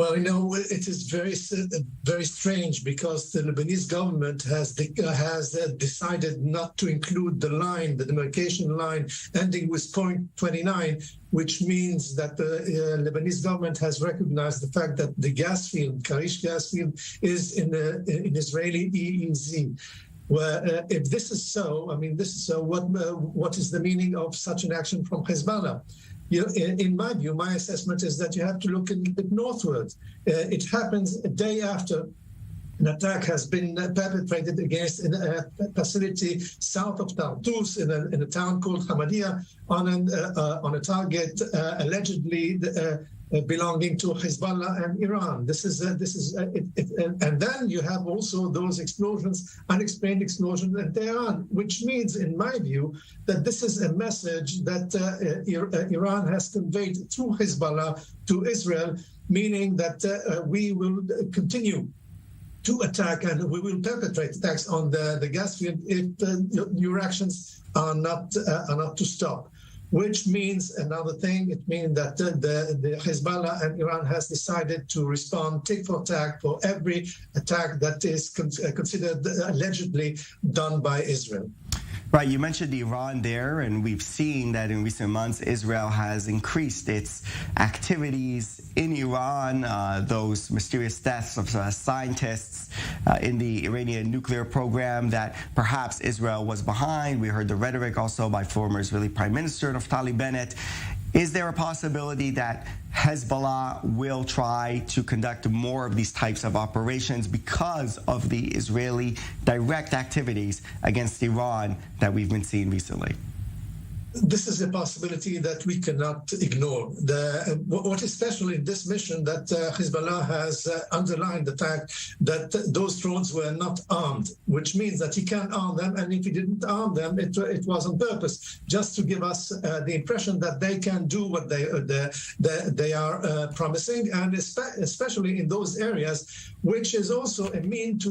Well, it is very strange because the Lebanese government has decided not to include the demarcation line ending with point 29, which means that the Lebanese government has recognized the fact that the gas field, Karish gas field, is in Israeli EEZ. Well, if this is so, what is the meaning of such an action from Hezbollah? In my view, my assessment is that you have to look a little bit northward. It happens a day after an attack has been perpetrated against a facility south of Tarsus in a town called Hamadia on a target allegedly belonging to Hezbollah and Iran. And then you have also those explosions, unexplained explosions in Tehran, which means, in my view, that this is a message that Iran has conveyed through Hezbollah to Israel, meaning that we will continue to attack and we will perpetrate attacks on the gas field if your actions are not to stop. Which means another thing. It means that the Hezbollah and Iran has decided to respond tit for tat for every attack that is considered allegedly done by Israel. Right, you mentioned Iran there, and we've seen that in recent months, Israel has increased its activities in Iran, those mysterious deaths of scientists in the Iranian nuclear program that perhaps Israel was behind. We heard the rhetoric also by former Israeli Prime Minister Naftali Bennett. Is there a possibility that Hezbollah will try to conduct more of these types of operations because of the Israeli direct activities against Iran that we've been seeing recently? This is a possibility that we cannot ignore. What is special in this mission that Hezbollah has underlined the fact that those drones were not armed, which means that he can arm them, and if he didn't arm them, it was on purpose, just to give us the impression that they can do what they are promising, and especially in those areas, which is also a mean to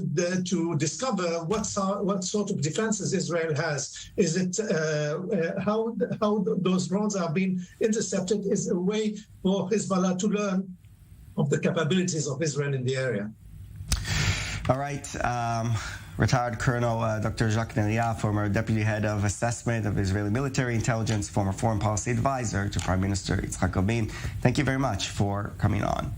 discover what sort of defenses Israel has. Is it how those drones are being intercepted is a way for Hezbollah to learn of the capabilities of Israel in the area. All right. Retired Colonel Dr. Jacques Neriah, former Deputy Head of Assessment of Israeli Military Intelligence, former Foreign Policy Advisor to Prime Minister Yitzhak Rabin. Thank you very much for coming on.